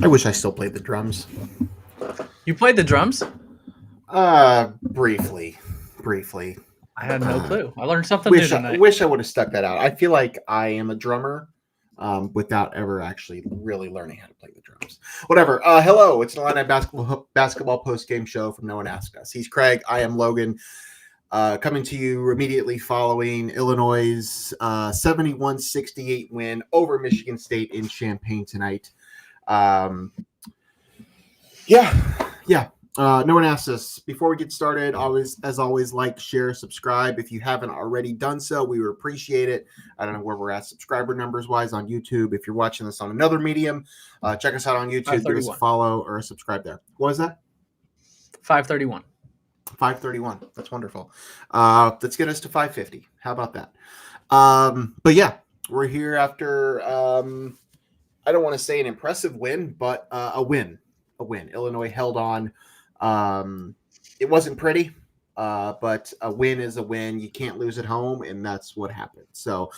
I wish I still played the drums. You played the drums? Briefly. I had no clue. I learned something new Wish tonight. I would have stuck that out. I feel like I am a drummer, without ever actually really learning how to play the drums. Whatever. Hello, it's an Illini basketball post game show from No One Asked Us. He's Craig. I am Logan. Coming to you immediately following Illinois' 71-68 win over Michigan State in Champaign tonight. No one asked us. Before we get started, as always, like, share, subscribe. If you haven't already done so, we would appreciate it. I don't know where we're at subscriber numbers wise on YouTube. If you're watching this on another medium, check us out on YouTube. Give us a follow or a subscribe there. What is that? 531. 531. That's wonderful. Let's get us to 550. How about that? But yeah, we're here after I don't want to say an impressive win, but a win. Illinois held on. It wasn't pretty, but a win is a win. You can't lose at home, and that's what happened. So,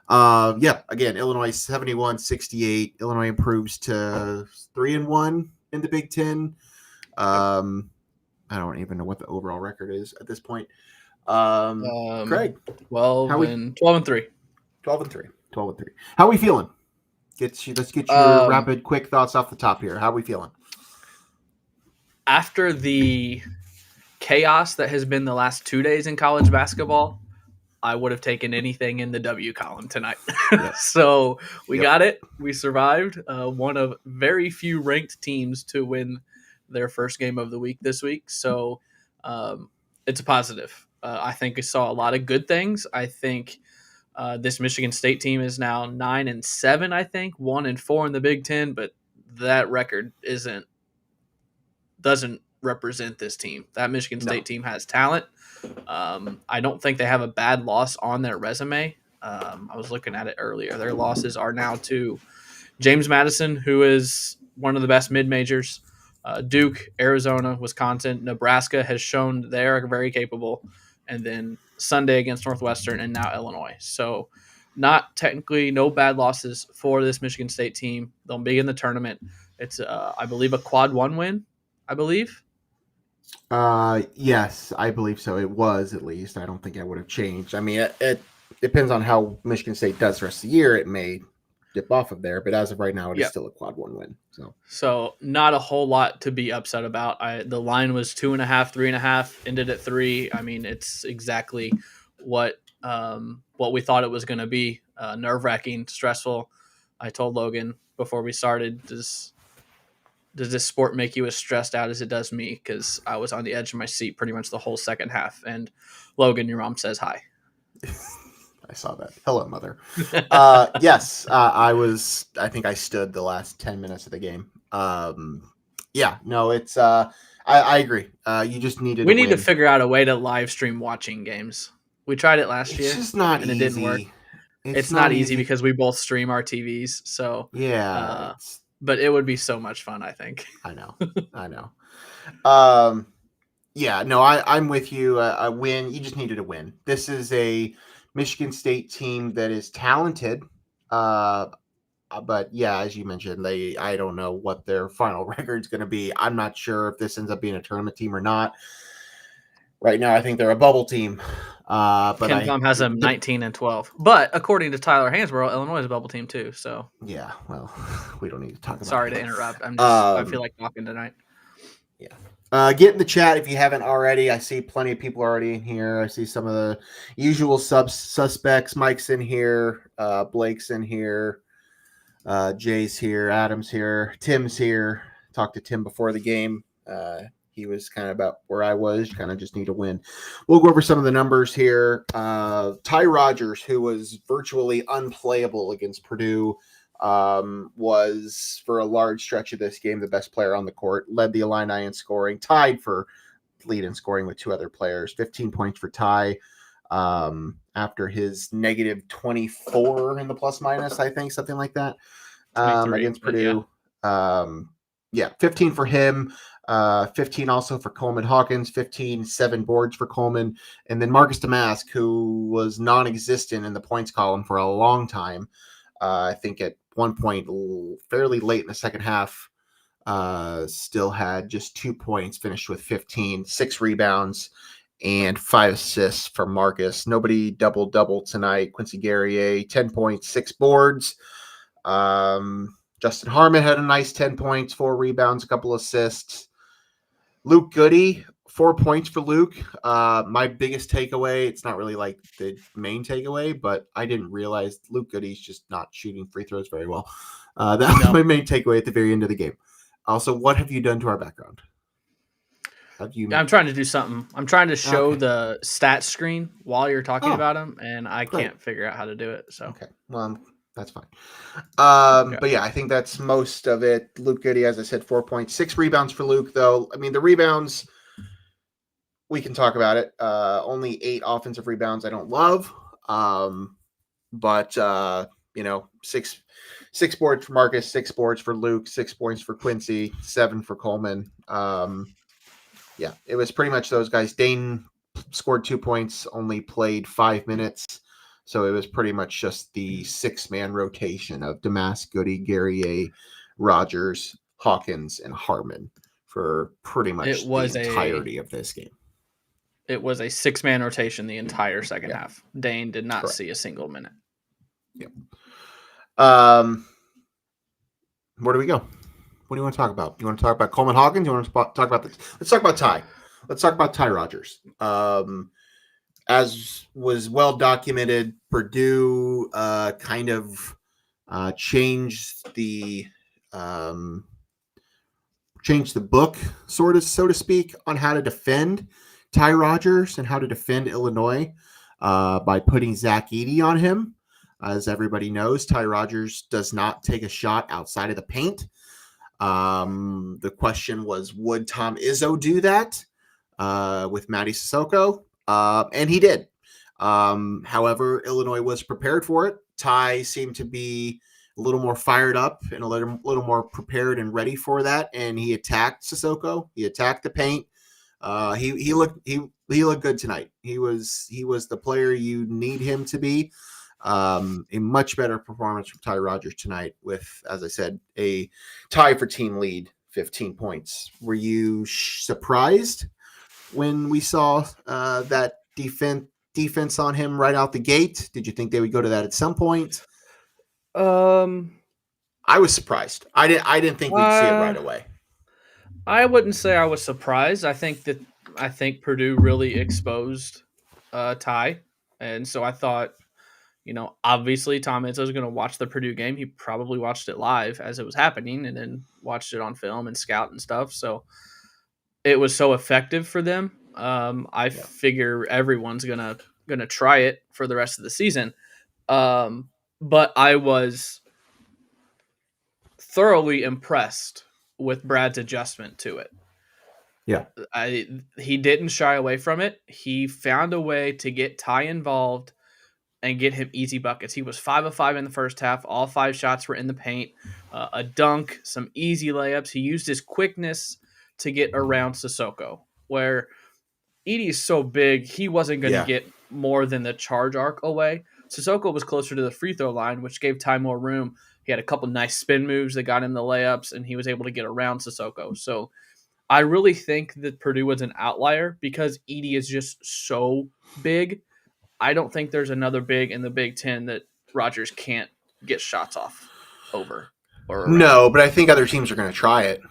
again, Illinois 71-68. Illinois improves to 3-1 in the Big Ten. I don't even know what the overall record is at this point. Craig, 12-3. 12-3. How are we feeling? Let's get your rapid, quick thoughts off the top here. How are we feeling? After the chaos that has been the last 2 days in college basketball, I would have taken anything in the W column tonight. Yep. So we got it. We survived. One of very few ranked teams to win their first game of the week this week. So it's a positive. I think we saw a lot of good things. I think this Michigan State team is now 9-7, I think, 1-4 in the Big Ten, but that record doesn't represent this team. That Michigan State team has talent. I don't think they have a bad loss on their resume. I was looking at it earlier. Their losses are now to James Madison, who is one of the best mid-majors, Duke, Arizona, Wisconsin, Nebraska has shown they are very capable, and then Sunday against Northwestern, and now Illinois. So not technically no bad losses for this Michigan State team. They'll be in the tournament. It's, I believe, a quad one win, I believe. Yes, I believe so. It was, at least. I don't think it would have changed. I mean, it depends on how Michigan State does the rest of the year. It may dip off of there, but as of right now, it is still a quad one win. So not a whole lot to be upset about. The line was 2.5, 3.5, ended at 3. I mean, it's exactly what we thought it was going to be. Nerve-wracking, stressful. I told Logan before we started, does this sport make you as stressed out as it does me? Because I was on the edge of my seat pretty much the whole second half. And Logan, your mom says hi. I saw that. Hello, mother. Yes, I was. I think I stood the last 10 minutes of the game. It's. I agree. You just needed. We need to figure out a way to live stream watching games. We tried it last year. It's just not and easy. It didn't work. It's not easy because we both stream our TVs. So yeah. But it would be so much fun, I think. I know. I'm with you. A win. You just needed a win. This is a Michigan State team that is talented. But yeah, as you mentioned, I don't know what their final record's going to be. I'm not sure if this ends up being a tournament team or not. Right now, I think they're a bubble team. But KenPom has them 19-12. But according to Tyler Hansborough, Illinois is a bubble team too. So yeah, well, we don't need to talk about. Sorry to interrupt. I feel like talking tonight. Yeah. Get in the chat if you haven't already. I see plenty of people already in here. I see some of the usual suspects. Mike's in here. Blake's in here. Jay's here. Adam's here. Tim's here. Talked to Tim before the game. He was kind of about where I was, kind of just need a win. We'll go over some of the numbers here. Ty Rodgers, who was virtually unplayable against Purdue, was for a large stretch of this game the best player on the court, led the Illini in scoring, tied for lead in scoring with two other players. 15 points for Ty after his negative 24 in the plus minus, I think, something like that, against Purdue. Yeah. 15 for him. 15 also for Coleman Hawkins, 7 boards for Coleman. And then Marcus Domask, who was non-existent in the points column for a long time. I think at one point fairly late in the second half, still had just 2 points, finished with 15, 6 rebounds, and 5 assists for Marcus. Nobody double tonight. Quincy Guerrier, 10 points, 6 boards. Justin Harmon had a nice 10 points, 4 rebounds, a couple assists. Luke Goody, 4 points for Luke. My biggest takeaway, it's not really like the main takeaway, but I didn't realize Luke Goody's just not shooting free throws very well. That was my main takeaway at the very end of the game. Also, what have you done to our background? I'm trying to do something. I'm trying to show the stats screen while you're talking about them, and I can't figure out how to do it. So okay, well, that's fine. But yeah, I think that's most of it. Luke Goody, as I said, 4 points, 6 rebounds for Luke, though. I mean, the rebounds, we can talk about it. Only 8 offensive rebounds I don't love. But you know, six boards for Marcus, 6 boards for Luke, 6 points for Quincy, 7 for Coleman. Yeah, it was pretty much those guys. Dane scored 2 points, only played 5 minutes. So it was pretty much just the 6-man rotation of Domask, Goody, Guerrier, Rodgers, Hawkins, and Harmon for pretty much the entirety of this game. It was a 6-man rotation the entire second half. Dane did not see a single minute. Yep. Where do we go? What do you want to talk about? You want to talk about Coleman Hawkins? You want to talk about this? Let's talk about Ty. Let's talk about Ty Rodgers. As was well documented, Purdue kind of changed the book, so to speak, on how to defend Ty Rodgers and how to defend Illinois by putting Zach Edey on him. As everybody knows, Ty Rodgers does not take a shot outside of the paint. The question was, would Tom Izzo do that with Matty Sissoko? And he did. However, Illinois was prepared for it. Ty seemed to be a little more fired up and a little more prepared and ready for that. And he attacked Sissoko. He attacked the paint. He looked good tonight. He was the player you need him to be. A much better performance from Ty Rodgers tonight with, as I said, a tie for team lead, 15 points. Were you surprised when we saw that defense on him right out the gate? Did you think they would go to that at some point? I was surprised. I didn't think we'd see it right away. I wouldn't say I was surprised. I think Purdue really exposed Ty, and so I thought, you know, obviously Tom Izzo is going to watch the Purdue game. He probably watched it live as it was happening and then watched it on film and scout and stuff. So it was so effective for them. I figure everyone's gonna try it for the rest of the season. But I was thoroughly impressed with Brad's adjustment to it. Yeah. He didn't shy away from it. He found a way to get Ty involved and get him easy buckets. He was 5 of 5 in the first half. All 5 shots were in the paint. A dunk, some easy layups. He used his quickness to get around Sissoko, where Edey is so big, he wasn't going to get more than the charge arc away. Sissoko was closer to the free throw line, which gave Ty more room. He had a couple nice spin moves that got him the layups, and he was able to get around Sissoko. So I really think that Purdue was an outlier because Edey is just so big. I don't think there's another big in the Big Ten that Rodgers can't get shots off over. No, but I think other teams are going to try it.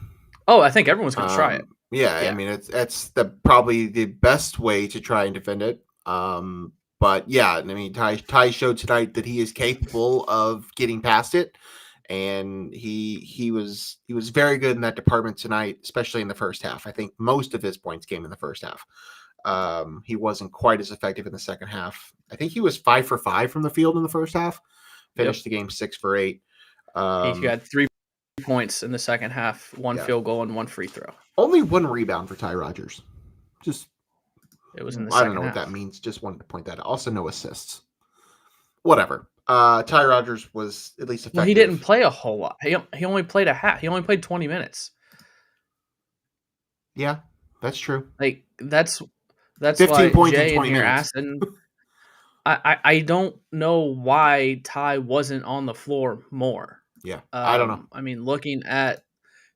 Oh, I think everyone's going to try it. Yeah, I mean, it's probably the best way to try and defend it. But yeah, I mean, Ty showed tonight that he is capable of getting past it, and he was very good in that department tonight, especially in the first half. I think most of his points came in the first half. He wasn't quite as effective in the second half. I think he was 5 for 5 from the field in the first half. Finished the game 6 for 8. He got 3 points in the second half, 1 field goal and 1 free throw. Only 1 rebound for Ty Rodgers. It was in the I don't know what that means. Just wanted to point that out. Also, no assists. Whatever. Ty Rodgers was at least effective. Well, he didn't play a whole lot. He only played a half. He only played 20 minutes. Yeah, that's true. Like that's 15 why points Jay in 20 minutes. Asking, I don't know why Ty wasn't on the floor more. Yeah, I don't know. I mean, looking at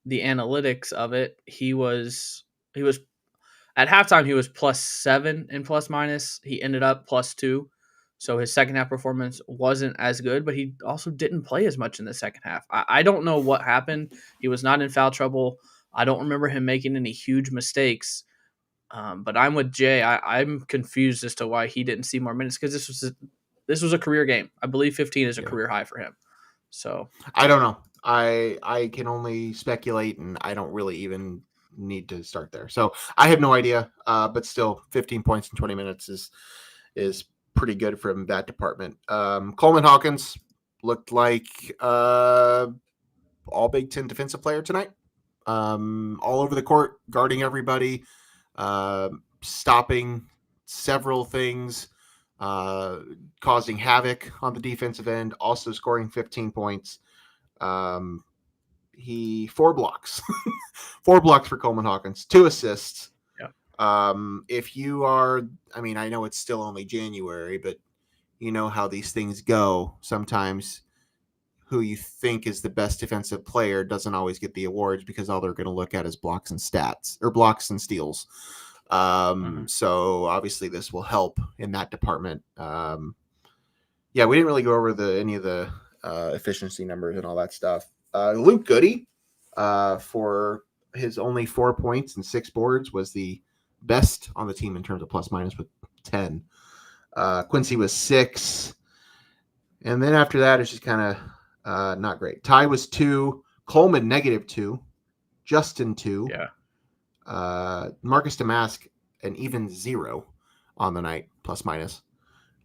the analytics of it, he was at halftime he was +7 in plus minus. He ended up +2. So his second half performance wasn't as good, but he also didn't play as much in the second half. I don't know what happened. He was not in foul trouble. I don't remember him making any huge mistakes. But I'm with Jay. I'm confused as to why he didn't see more minutes, because this was a career game. I believe 15 is a career high for him. So I don't know. I can only speculate, and I don't really even need to start there. So I have no idea. But still, 15 points in 20 minutes is pretty good from that department. Coleman Hawkins looked like all Big Ten defensive player tonight. All over the court, guarding everybody, stopping several things, causing havoc on the defensive end, also scoring 15 points. He 4 blocks, 4 blocks for Coleman Hawkins, 2 assists. If you are, I mean, I know it's still only January, but you know how these things go. Sometimes who you think is the best defensive player doesn't always get the awards, because all they're going to look at is blocks and stats, or blocks and steals. So obviously this will help in that department. We didn't really go over any of the efficiency numbers and all that stuff. Luke Goody, for his only 4 points and 6 boards, was the best on the team in terms of plus minus with 10. Quincy was 6. And then after that, it's just kind of not great. Ty was 2. Coleman -2. Justin 2. Marcus Domask an even 0 on the night, plus minus.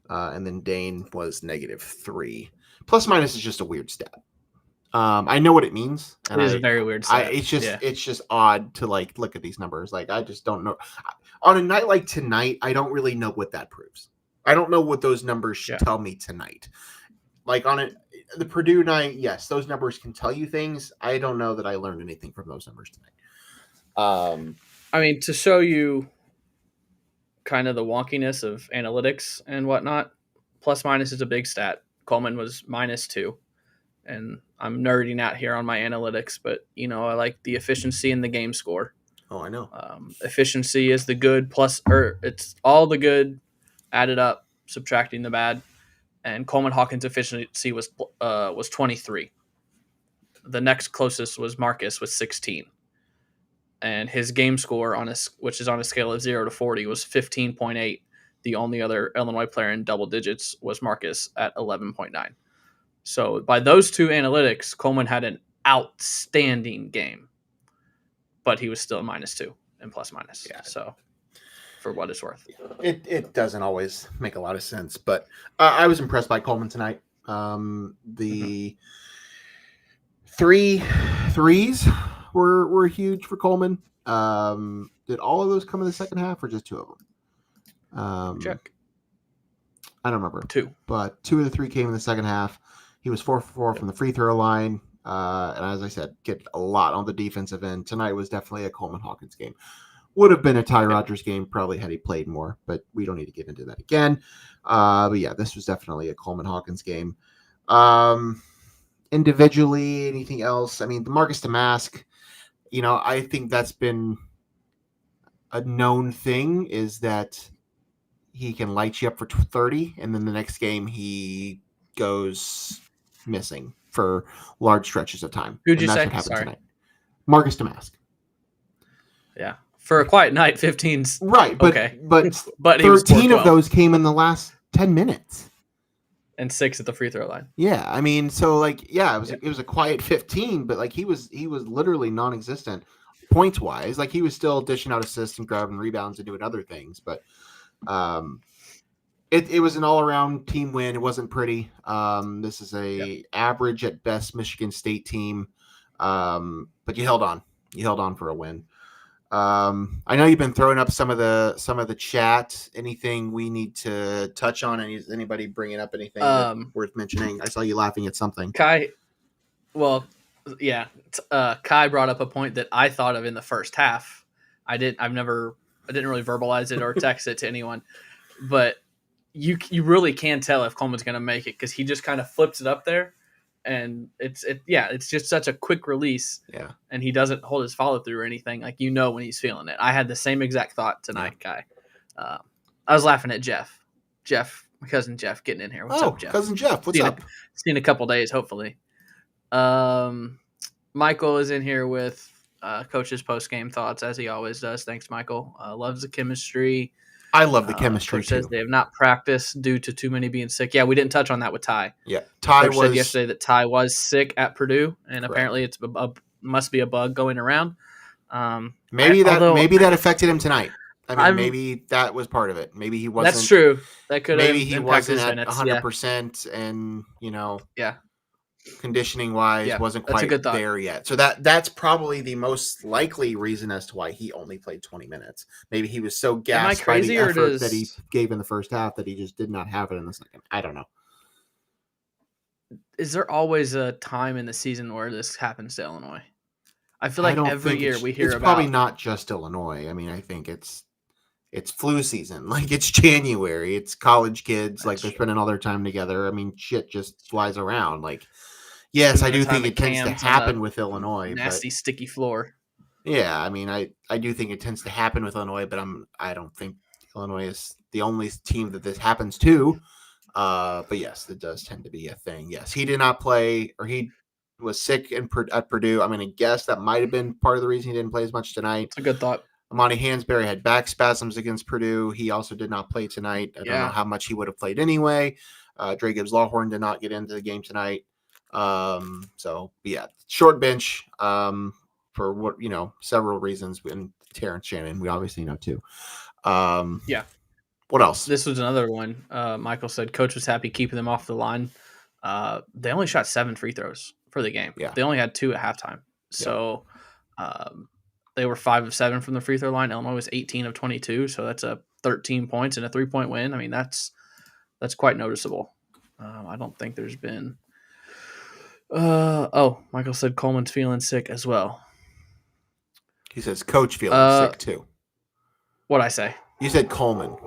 And then Dane was -3. Plus minus is just a weird stat. I know what it means. And it is a very weird stat. It's just odd to like look at these numbers. Like, I just don't know. On a night like tonight, I don't really know what that proves. I don't know what those numbers should tell me tonight. Like on the Purdue night, yes, those numbers can tell you things. I don't know that I learned anything from those numbers tonight. I mean, to show you kind of the wonkiness of analytics and whatnot, plus minus is a big stat. Coleman was -2. And I'm nerding out here on my analytics, but, I like the efficiency and the game score. Oh, I know. Efficiency is the good plus, or it's all the good added up, subtracting the bad. And Coleman Hawkins' efficiency was 23. The next closest was Marcus with 16. And his game score, which is on a scale of 0 to 40, was 15.8. The only other Illinois player in double digits was Marcus at 11.9. So by those two analytics, Coleman had an outstanding game, but he was still -2 in plus minus. Yeah. So for what it's worth, it doesn't always make a lot of sense, but I was impressed by Coleman tonight. The 3 threes were huge for Coleman. Did all of those come in the second half, or just 2 of them? Check. I don't remember. 2, but 2 of the 3 came in the second half. He was 4 for 4 from the free throw line. And as I said, get a lot on the defensive end. Tonight was definitely a Coleman Hawkins game. Would have been a Ty Rodgers game, probably, had he played more, but we don't need to get into that again. But yeah, this was definitely a Coleman Hawkins game. Individually, anything else? I mean, the Marcus Domask, I think that's been a known thing, is that he can light you up for 30, and then the next game he goes missing for large stretches of time. Who'd you that's say? What happened Sorry. Tonight. Marcus Domask. Yeah. For a quiet night, 15's right, but okay. but 13 of those came in the last 10 minutes. And 6 at the free throw line. Yeah, I mean, so it was a quiet 15, but he was literally non-existent points wise. Like, he was still dishing out assists and grabbing rebounds and doing other things, but it was an all-around team win. It wasn't pretty. This is a average at best Michigan State team, but you held on. You held on for a win. I know you've been throwing up some of the chat. Anything we need to touch on? Anybody bringing up anything worth mentioning? I saw you laughing at something. Kai brought up a point that I thought of in the first half. I didn't really verbalize it or text it to anyone, but you really can tell if Coleman's going to make it, because he just kind of flips it up there and it's just such a quick release. Yeah. And he doesn't hold his follow through or anything. Like, when he's feeling it. I had the same exact thought tonight, Guy. I was laughing at Jeff, my cousin Jeff, getting in here. What's up, Jeff? Cousin Jeff, what's up? See in a couple days, hopefully. Michael is in here with Coach's post-game thoughts, as he always does. Thanks, Michael. Loves the chemistry. I love the chemistry, Coach too. says they have not practiced due to too many being sick. Yeah, we didn't touch on that with Ty. Yeah, Coach said yesterday that Ty was sick at Purdue, and apparently it's must be a bug going around. Maybe that affected him tonight. I mean, maybe that was part of it. Maybe he wasn't. That's true. That could have. Maybe he wasn't at 100%, and conditioning wise wasn't quite there yet. So that's probably the most likely reason as to why he only played 20 minutes. Maybe he was so gassed by the effort that he gave in the first half that he just did not have it in the second. I don't know. Is there always a time in the season where this happens to Illinois? I feel like every year we hear about. It's probably not just Illinois. I mean, I think it's flu season. Like, it's January. It's college kids. They're spending all their time together. I mean, shit just flies around. Like, yes, I do think it tends to happen with Illinois. Nasty, sticky floor. Yeah, I mean, I do think it tends to happen with Illinois, but I don't think Illinois is the only team that this happens to. But yes, it does tend to be a thing. Yes, he did not play, or he was sick at Purdue. I'm going to guess that might have been part of the reason he didn't play as much tonight. It's a good thought. Amani Hansberry had back spasms against Purdue. He also did not play tonight. I don't know how much he would have played anyway. Dre Gibbs-Lawhorn did not get into the game tonight. Short bench for what several reasons. And Terrence Shannon, we obviously know too. What else? This was another one. Michael said Coach was happy keeping them off the line. They only shot 7 free throws for the game. Yeah. They only had 2 at halftime. So they were 5 of 7 from the free throw line. Illinois was 18 of 22. So that's 13 points and a 3-point win. I mean, that's quite noticeable. I don't think there's been. Michael said Coleman's feeling sick as well. He says Coach feeling sick too. What'd I say? You said Coleman.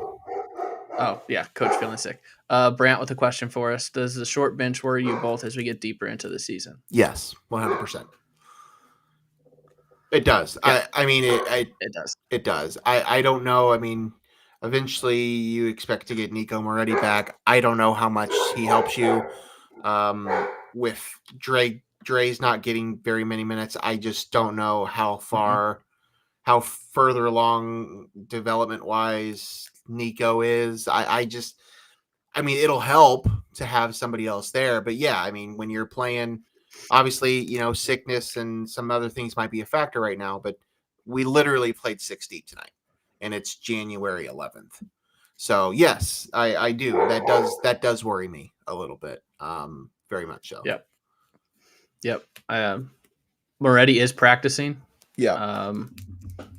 Oh, yeah, Coach feeling sick. Brant with a question for us. Does the short bench worry you both as we get deeper into the season? Yes, 100%. It does. Yeah. It does. It does. I don't know. I mean, eventually you expect to get Nico Moretti back. I don't know how much he helps you with Dre's not getting very many minutes. I just don't know how further along development-wise Nico is. It'll help to have somebody else there. But yeah, I mean, when you're playing, obviously, sickness and some other things might be a factor right now, but we literally played 6 deep tonight, and it's January 11th. So yes, I do. That does worry me a little bit. Very much so. Yep. Moretti is practicing. Yeah.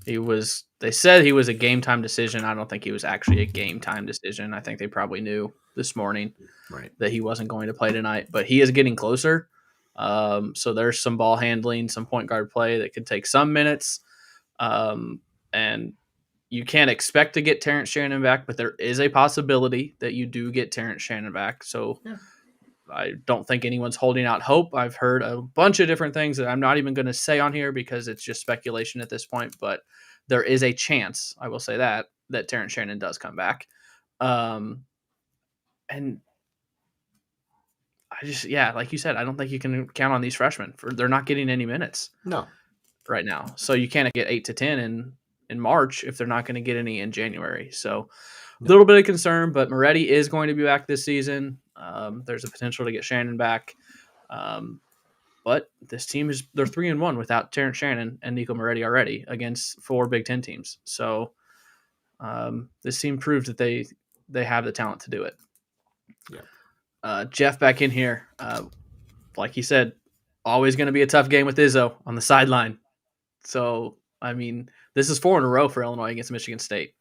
They said he was a game time decision. I don't think he was actually a game time decision. I think they probably knew this morning that he wasn't going to play tonight, but he is getting closer. So there's some ball handling, some point guard play that could take some minutes. And you can't expect to get Terrence Shannon back, but there is a possibility that you do get Terrence Shannon back. So I don't think anyone's holding out hope. I've heard a bunch of different things that I'm not even going to say on here because it's just speculation at this point, but there is a chance, I will say that Terrence Shannon does come back. And I just, like you said, I don't think you can count on these freshmen they're not getting any minutes. No. Right now. So you can't get 8 to 10 in March if they're not going to get any in January. So a little bit of concern, but Moretti is going to be back this season. There's a potential to get Shannon back. But this team they're 3-1 without Terrence Shannon and Nico Moretti already against 4 Big Ten teams. So this team proved that they have the talent to do it. Yeah. Jeff back in here. Like he said, always going to be a tough game with Izzo on the sideline. So, I mean, this is 4 in a row for Illinois against Michigan State.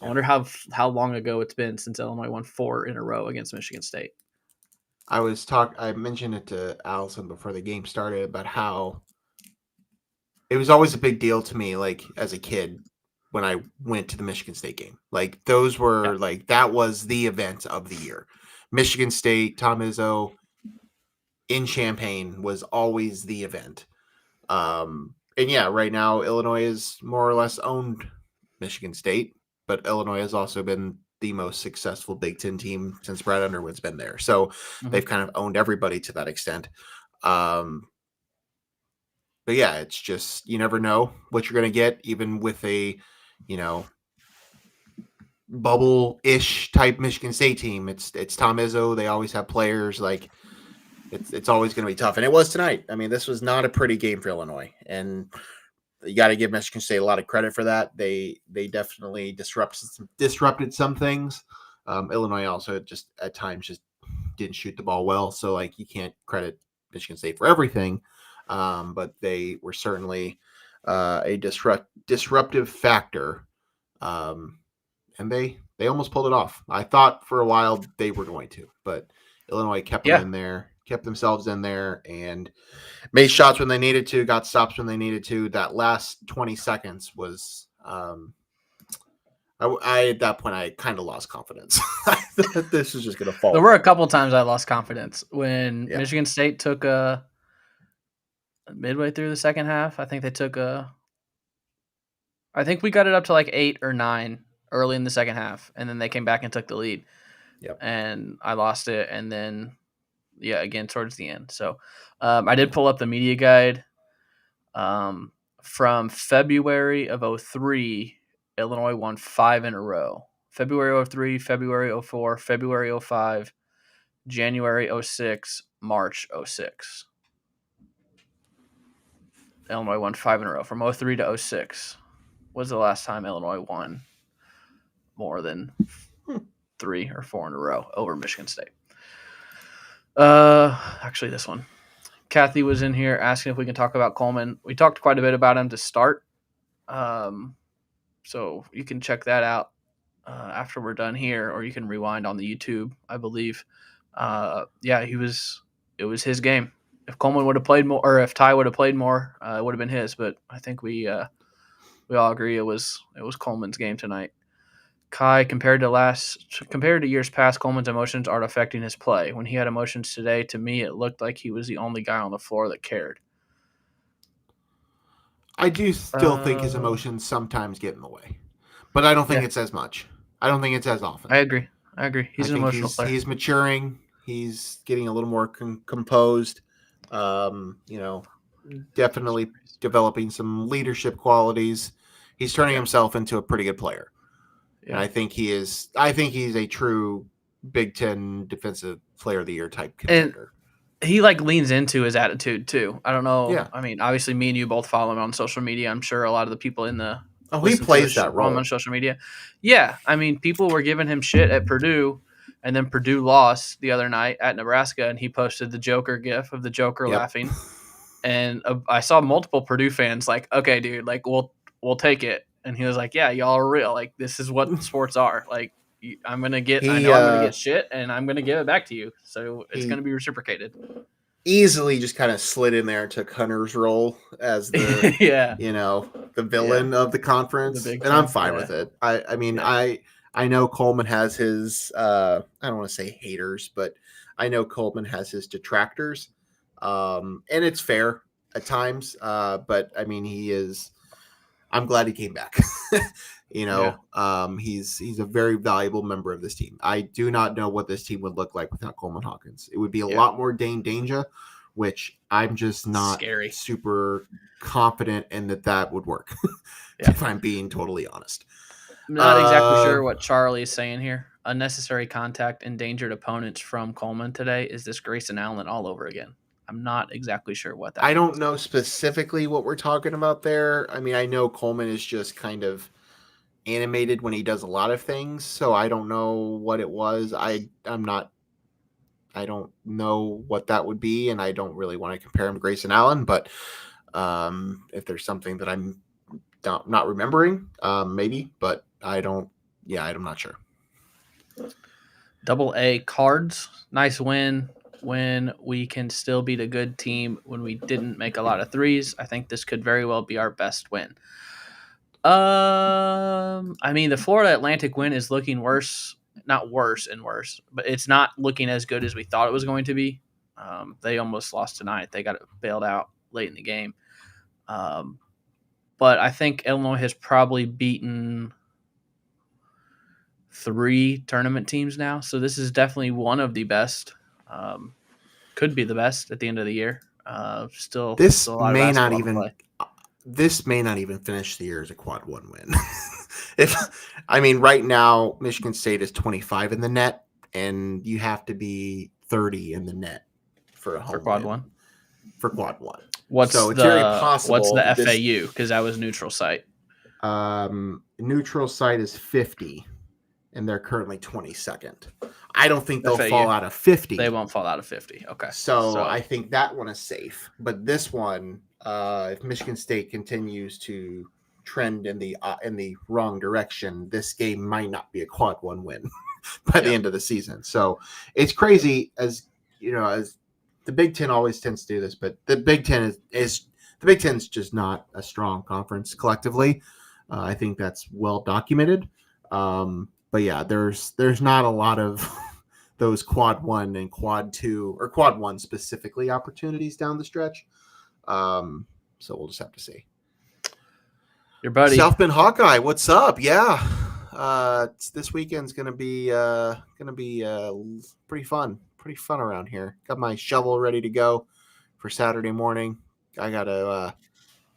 I wonder how long ago it's been since Illinois won 4 in a row against Michigan State. I mentioned it to Allison before the game started about how it was always a big deal to me, like as a kid, when I went to the Michigan State game. Like those were that was the event of the year. Michigan State, Tom Izzo, in Champaign was always the event. And yeah, right now Illinois is more or less owned Michigan State, but Illinois has also been the most successful Big Ten team since Brad Underwood's been there. So they've kind of owned everybody to that extent. But yeah, it's just you never know what you're going to get, even with a, you know, bubble-ish type Michigan State team. It's Tom Izzo. They always have players like it's always going to be tough, and it was tonight. I mean, this was not a pretty game for Illinois, and you got to give Michigan State a lot of credit for that. They definitely disrupted some things. Illinois also just at times just didn't shoot the ball well, so like you can't credit Michigan State for everything. But they were certainly a disruptive factor, and they almost pulled it off. I thought for a while they were going to, but Illinois kept them in there, kept themselves in there, and made shots when they needed to, got stops when they needed to. That last 20 seconds was, I at that point I kind of lost confidence. I thought this was just going to fall. There were a couple times I lost confidence when Michigan State took a midway through the second half. I think they took I think we got it up to like 8 or 9 early in the second half, and then they came back and took the lead. Yep. And I lost it, and then again towards the end. So I did pull up the media guide from February of 2003. Illinois won 5 in a row. February 2003, February 2004, February 2005, January 2006, March 2006. Illinois won 5 in a row from 2003 to 2006. Was the last time Illinois won more than 3 or 4 in a row over Michigan State. Actually, this one. Kathy was in here asking if we can talk about Coleman. We talked quite a bit about him to start. So you can check that out after we're done here, or you can rewind on the YouTube, I believe. It was his game. If Coleman would have played more, or if Ty would have played more, it would have been his. But I think we all agree it was Coleman's game tonight. Kai, compared to years past, Coleman's emotions aren't affecting his play. When he had emotions today, to me, it looked like he was the only guy on the floor that cared. I do still think his emotions sometimes get in the way, but I don't think it's as much. I don't think it's as often. I agree. He's an emotional player. He's maturing. He's getting a little more composed. Definitely developing some leadership qualities. He's turning himself into a pretty good player. Yeah. And I think he's a true Big Ten Defensive Player of the Year type contender. And he leans into his attitude too. I don't know. Yeah. I mean, obviously, me and you both follow him on social media. I'm sure a lot of the people in the he plays that role on social media. Yeah, I mean, people were giving him shit at Purdue, and then Purdue lost the other night at Nebraska, and he posted the Joker gif of the Joker laughing. And I saw multiple Purdue fans like, "Okay, dude, we'll take it." And he was like, "Yeah, y'all are real. Like, this is what sports are. Like, I'm gonna get shit, and I'm gonna give it back to you. So it's gonna be reciprocated." Easily, just kind of slid in there and took Hunter's role as the the villain of the conference, and I'm fine with it. I know Coleman has his I don't want to say haters, but I know Coleman has his detractors, and it's fair at times. But I mean, I'm glad he came back. He's a very valuable member of this team. I do not know what this team would look like without Coleman Hawkins. It would be a lot more Dane Danger, which I'm just not super confident in that would work. If I'm being totally honest. I'm not exactly sure what Charlie is saying here. Unnecessary contact, endangered opponents from Coleman today. Is this Grayson Allen all over again? I'm not exactly sure what that I don't know specifically what we're talking about there. I mean, I know Coleman is just kind of animated when he does a lot of things, so I don't know what it was. I don't know what that would be, and I don't really want to compare him to Grayson Allen, but if there's something that I'm not remembering, maybe, but I'm not sure. Double A Cards, nice win. When we can still beat a good team when we didn't make a lot of threes. I think this could very well be our best win. I mean, the Florida Atlantic win is looking worse. Not worse and worse, but it's not looking as good as we thought it was going to be. They almost lost tonight. They got bailed out late in the game. But I think Illinois has probably beaten 3 tournament teams now. So this is definitely one of the best. Could be the best at the end of the year. Still a lot of basketball to play. This may not even finish the year as a quad 1 win. Right now Michigan State is 25 in the net, and you have to be 30 in the net for a home quad win. 1. For quad 1. What's very possible. What's the FAU? Because that was neutral site. Neutral site is 50, and they're currently 22nd. I don't think they'll fall out of 50. They won't fall out of 50. Okay. So I think that one is safe. But this one, if Michigan State continues to trend in the wrong direction, this game might not be a quad 1 win by the end of the season. So it's crazy, as you know, as the Big Ten always tends to do this, but the Big Ten is just not a strong conference collectively. I think that's well documented. But yeah, there's not a lot of those quad 1 and quad 2 or quad 1 specifically opportunities down the stretch. So we'll just have to see. Your buddy South Bend Hawkeye, what's up? Yeah, this weekend's gonna be pretty fun around here. Got my shovel ready to go for Saturday morning. I gotta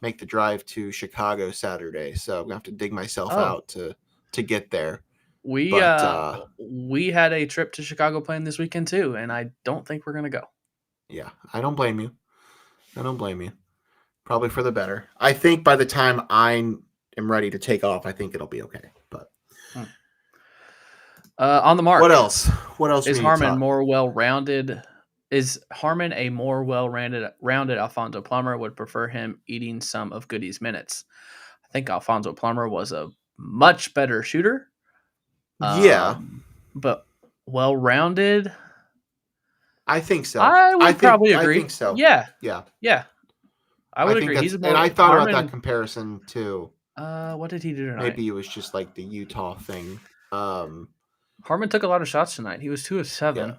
make the drive to Chicago Saturday, so I'm gonna have to dig myself out to get there. We had a trip to Chicago planned this weekend too, and I don't think we're gonna go. Yeah, I don't blame you. Probably for the better. I think by the time I am ready to take off, I think it'll be okay. But on the mark. What else? Is Harmon more well-rounded? Is Harmon a more well-rounded Alfonso Plummer? Would prefer him eating some of Goody's minutes. I think Alfonso Plummer was a much better shooter. But well-rounded. I think so. I would probably agree. I think so. Yeah. I would agree. And I thought about that comparison too. What did he do tonight? Maybe it was just like the Utah thing. Harmon took a lot of shots tonight. He was 2 of 7.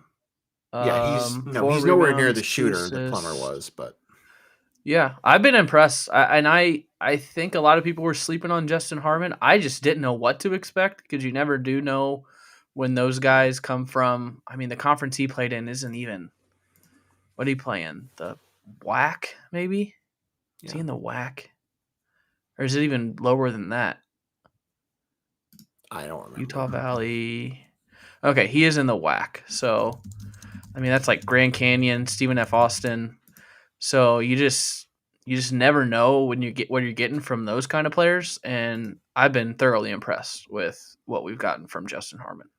He's nowhere near the shooter that Plummer was, but yeah, I've been impressed. I think a lot of people were sleeping on Justin Harmon. I just didn't know what to expect, because you never do know when those guys come from. I mean, the conference he played in isn't even. What did he play in? The WAC, maybe? Is he in the WAC? Or is it even lower than that? I don't remember. Utah Valley. Okay, he is in the WAC. So, I mean, that's like Grand Canyon, Stephen F. Austin. So you just never know when you get what you're getting from those kind of players. And I've been thoroughly impressed with what we've gotten from Justin Harmon.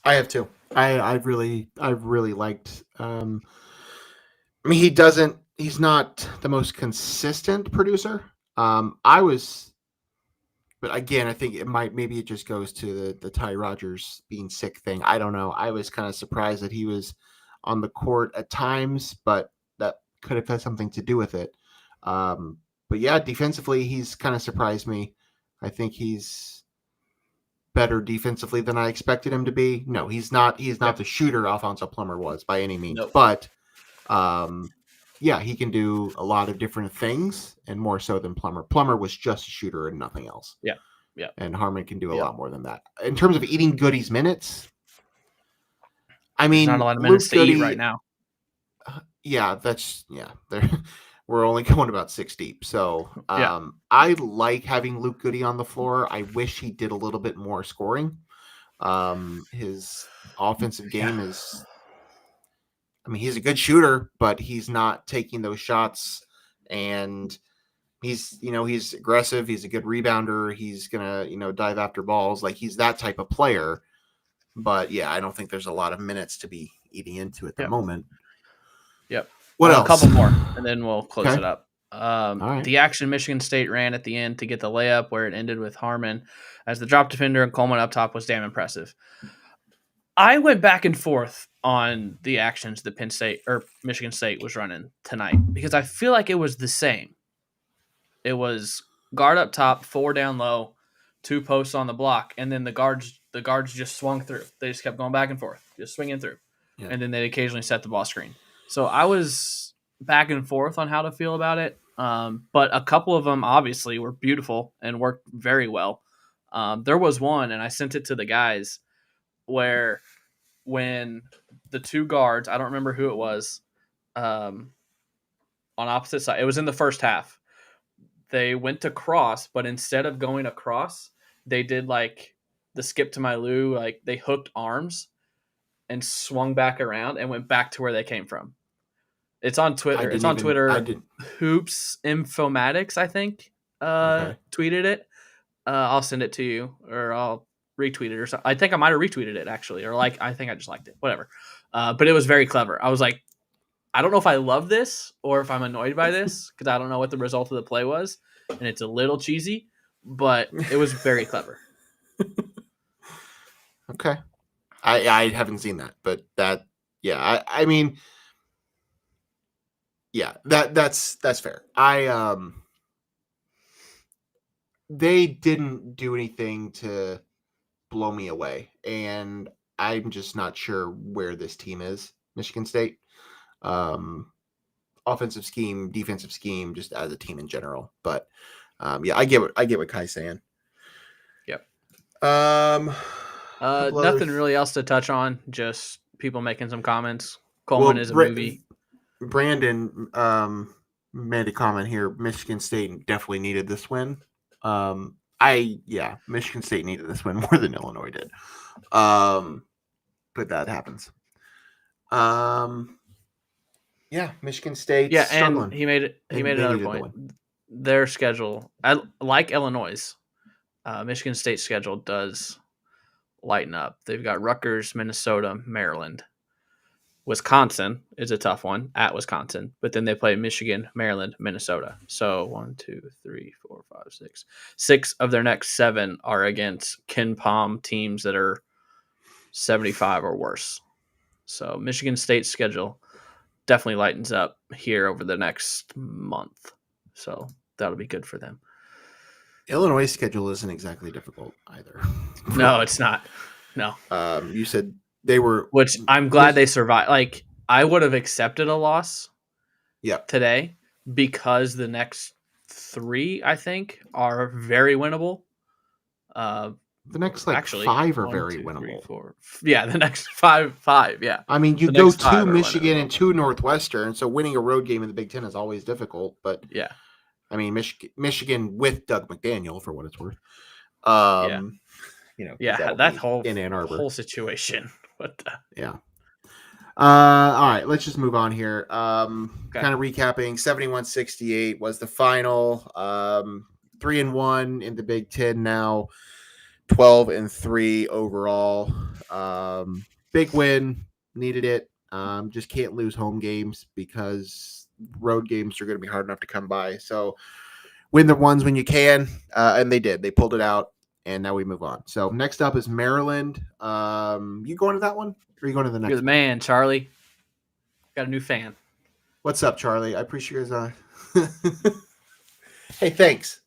I have too. I've really liked. He's not the most consistent producer. But again, I think maybe it just goes to the Ty Rodgers being sick thing. I don't know. I was kind of surprised that he was on the court at times, but that could have had something to do with it. But yeah, defensively, he's kind of surprised me. I think he's better defensively than I expected him to be. No, he's not. He is not the shooter Alfonso Plummer was by any means. Nope. But yeah, he can do a lot of different things, and more so than Plummer. Plummer was just a shooter and nothing else. Yeah. And Harmon can do a lot more than that. In terms of eating Goody's minutes, I mean, there's not a lot of minutes to eat right now. We're only going about 6 deep. So I like having Luke Goody on the floor. I wish he did a little bit more scoring. His offensive game is, I mean, he's a good shooter, but he's not taking those shots, and he's aggressive. He's a good rebounder. He's going to, dive after balls. Like, he's that type of player. But yeah, I don't think there's a lot of minutes to be eating into at the moment. Yep. What else? A couple more, and then we'll close it up. Right. The action Michigan State ran at the end to get the layup, where it ended with Harmon as the drop defender, and Coleman up top was damn impressive. I went back and forth on the actions that Penn State or Michigan State was running tonight, because I feel like it was the same. It was guard up top, 4 down low, 2 posts on the block, and then the guards just swung through. They just kept going back and forth, just swinging through. Yeah. and then they'd occasionally set the ball screen. So I was back and forth on how to feel about it. But a couple of them obviously were beautiful and worked very well. There was one, and I sent it to the guys, where when the two guards, I don't remember who it was, on opposite side, it was in the first half. They went to cross, but instead of going across, they did like the skip to my Lou, like they hooked arms and swung back around and went back to where they came from. It's on Twitter. It's on I Twitter. didn't. Hoops Infomatics, I think, Okay. tweeted it. I'll send it to you, or I'll retweet it, or something. I think I might have retweeted it actually, or like I think I just liked it. Whatever. But it was very clever. I was like, I don't know if I love this or if I'm annoyed by this because I don't know what the result of the play was, and it's a little cheesy, but it was very clever. Okay. I haven't seen that, but that, yeah, I mean, yeah, that's fair. They didn't do anything to blow me away, and I'm just not sure where this team is, Michigan State. Offensive scheme, defensive scheme, just as a team in general. But yeah, I get what Kai's saying. Yep. others. Nothing really else to touch on. Just people making some comments. Coleman is a movie. Brandon made a comment here. Michigan State definitely needed this win. Michigan State needed this win more than Illinois did. But that happens. Yeah, Michigan State. Yeah, struggling. and he made another point. Their schedule, like Illinois', Michigan State's schedule does lighten up. They've got Rutgers, Minnesota, Maryland. Wisconsin is a tough one at Wisconsin, but then they play Michigan, Maryland, Minnesota. So 1, 2, 3, 4, 5, 6. 6 of their next 7 are against Ken Palm teams that are 75 or worse. So Michigan State's schedule definitely lightens up here over the next month. So that'll be good for them. Illinois' schedule isn't exactly difficult either. No, it's not. No. You said they were, which I'm glad they survived. Like I would have accepted a loss today because the next 3, I think, are very winnable. The next actually 5 are very winnable. 3, 4. Yeah, the next 5. Yeah. I mean, you go to Michigan and to Northwestern, so winning a road game in the Big Ten is always difficult. But yeah, I mean, Michigan with Doug McDaniel, for what it's worth. That whole in Ann Arbor whole situation. Yeah. All right, let's just move on here. Kind of recapping, 71-68 was the final. 3-1 in the Big Ten now. 12-3 overall. Big win, needed it. Just can't lose home games because road games are going to be hard enough to come by. So win the ones when you can, and they did. They pulled it out, and now we move on. So next up is Maryland. You going to that one, or are you going to the next? You're the man, Charlie. Got a new fan. What's up, Charlie? I appreciate yours. Hey, thanks.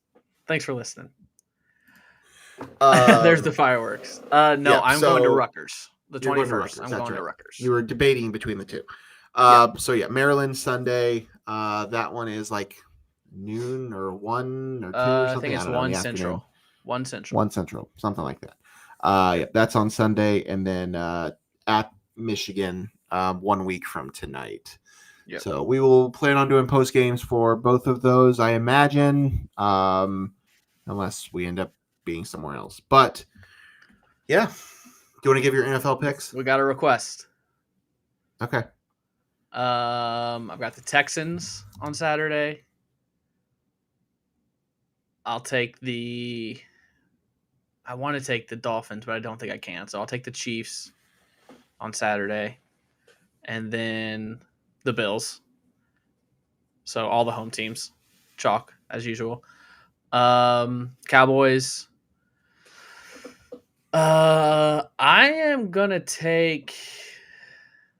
Thanks for listening. There's the fireworks. I'm going to Rutgers. The 21st. I'm going to Rutgers. You were debating between the two. So yeah, Maryland Sunday. That one is like noon or 1 or 2 or something. I think it's 1 Central. 1 Central. 1 Central, something like that. That's on Sunday, and then at Michigan 1 week from tonight. Yep. So we will plan on doing post games for both of those, I imagine, unless we end up being somewhere else. But yeah, do you want to give your NFL picks? We got a request. Okay. I've got the Texans on Saturday. I want to take the Dolphins, but I don't think I can. So I'll take the Chiefs on Saturday, and then the Bills. So all the home teams, chalk as usual. Cowboys. I'm gonna take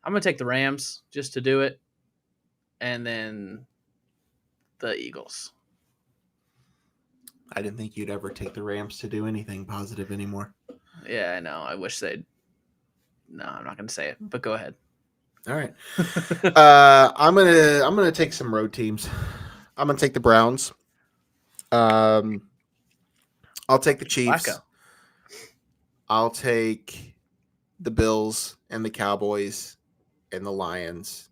the Rams just to do it, and then the Eagles. I didn't think you'd ever take the Rams to do anything positive anymore. Yeah, I know. I wish they'd. No, I'm not gonna say it, but go ahead. All right. I'm gonna take some road teams. I'm gonna take the Browns. I'll take the Chiefs. Flacco. I'll take the Bills and the Cowboys and the Lions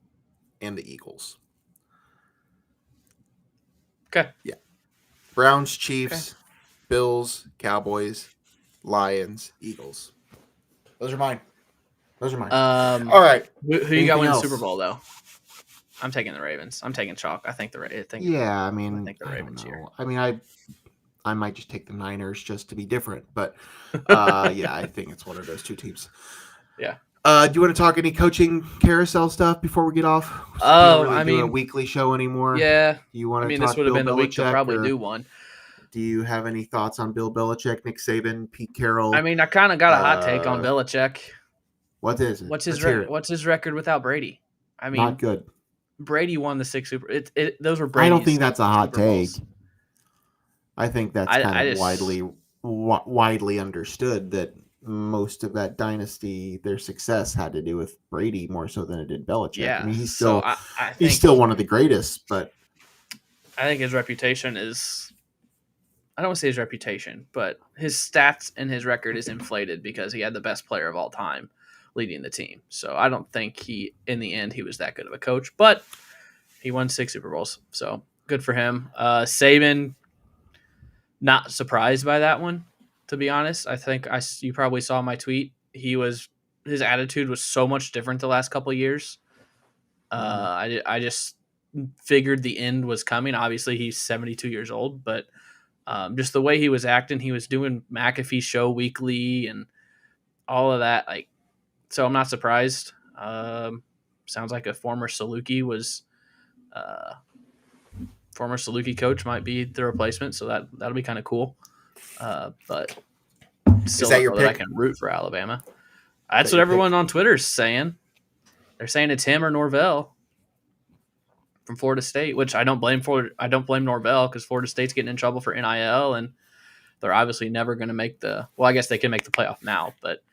and the Eagles. Okay. Yeah. Browns, Chiefs, Bills, Cowboys, Lions, Eagles. Those are mine. All right. Who you got winning the else? Super Bowl though? I'm taking the Ravens. I'm taking chalk. I think the Ravens here. I mean, I might just take the Niners just to be different, but yeah, I think it's one of those two teams. Yeah. Do you want to talk any coaching carousel stuff before we get off? Oh, I mean, do a weekly show anymore. Yeah. Do you want to? I mean, talk this would have been the week to probably or do one. Do you have any thoughts on Bill Belichick, Nick Saban, Pete Carroll? I mean, I kind of got a hot take on Belichick. What is it? What's his record without Brady? I mean, not good. Brady won the 6 Super. Those were Brady's. I don't think that's a hot take. I think that's kind of widely understood that most of that dynasty, their success had to do with Brady more so than it did Belichick. Yeah, I mean, he's still I he's still one of the greatest, but I think his reputation is. I don't want to say his reputation, but his stats and his record is inflated because he had the best player of all time leading the team. So I don't think in the end, he was that good of a coach, but he won 6 Super Bowls. So good for him. Saban, not surprised by that one, to be honest. I think you probably saw my tweet. His attitude was so much different the last couple of years. I just figured the end was coming. Obviously, he's 72 years old, but just the way he was acting, he was doing McAfee show weekly and all of that. So I'm not surprised. Sounds like a former Saluki coach might be the replacement. So that'll be kind of cool. But still, is that your pick? I can root for Alabama. That's what everyone on Twitter is saying. They're saying it's him or Norvell from Florida State, which I don't blame Norvell because Florida State's getting in trouble for NIL, and they're obviously never going to make I guess they can make the playoff now, but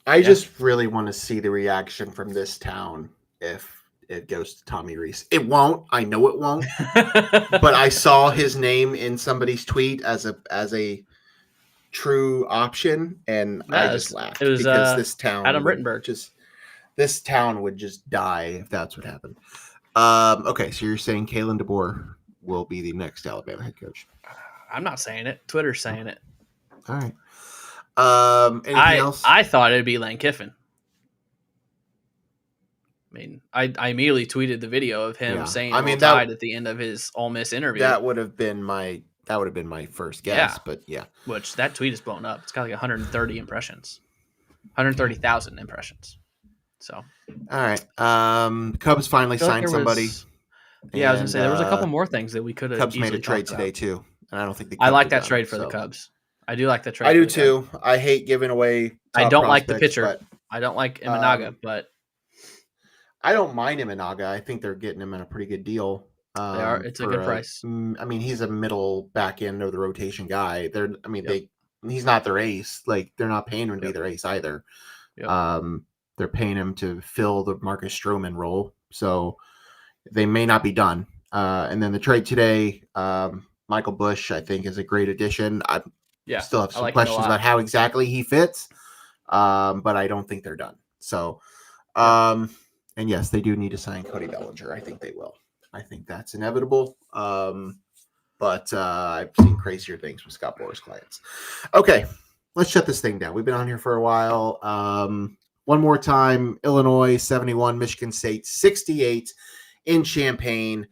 I just really want to see the reaction from this town if it goes to Tommy Rees. It won't. I know it won't. But I saw his name in somebody's tweet as a true option, and I just laughed because this town, Adam Rittenberg, this town would just die if that's what happened. Okay, so you're saying Kalen DeBoer will be the next Alabama head coach? I'm not saying it. Twitter's saying it. All right. Anything else? I thought it'd be Lane Kiffin. I mean, I immediately tweeted the video of him saying tied at the end of his Ole Miss interview. That would have been my first guess, but yeah. Which that tweet is blown up. It's got like 130 impressions. 130,000 impressions. So all right. Cubs finally signed somebody. I was gonna say there was a couple more things that we could have. Cubs made a trade today too, and I don't think I like that trade for the Cubs. I do like the trade. I do too. I hate giving away. I don't like the pitcher. I don't like Imanaga, but I don't mind Imanaga. I think they're getting him at a pretty good deal. They are. It's a good price. I mean, he's a middle back end of the rotation guy. He's not their ace. Like they're not paying him to be their ace either. Yep. They're paying him to fill the Marcus Stroman role, so they may not be done. And then the trade today, Michael Bush, I think, is a great addition. I still have some questions about how exactly he fits, but I don't think they're done. So, and yes, they do need to sign Cody Bellinger. I think they will. I think that's inevitable. But I've seen crazier things with Scott Boras clients. Okay, let's shut this thing down. We've been on here for a while. One more time, Illinois 71, Michigan State 68 in Champaign.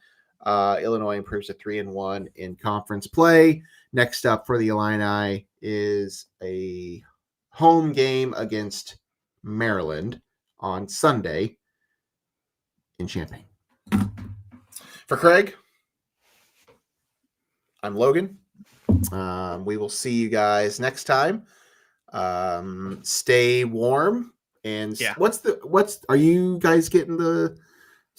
Illinois improves to 3-1 in conference play. Next up for the Illini is a home game against Maryland on Sunday in Champaign. For Craig, I'm Logan. We will see you guys next time. Stay warm. And are you guys getting the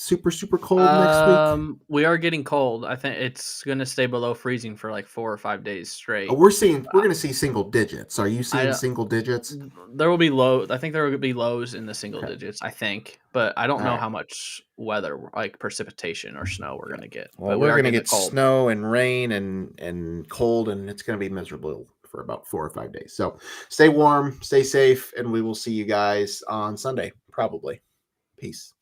super cold next week? We are getting cold. I think it's going to stay below freezing for like 4 or 5 days straight. We're going to see single digits. Are you seeing single digits? There will be low. I think there will be lows in the single digits. I think, but I don't know right. how much weather, like precipitation or snow, we're going to get. Well, but we're going to get snow and rain and cold, and it's going to be miserable for about 4 or 5 days. So stay warm, stay safe, and we will see you guys on Sunday, probably. Peace.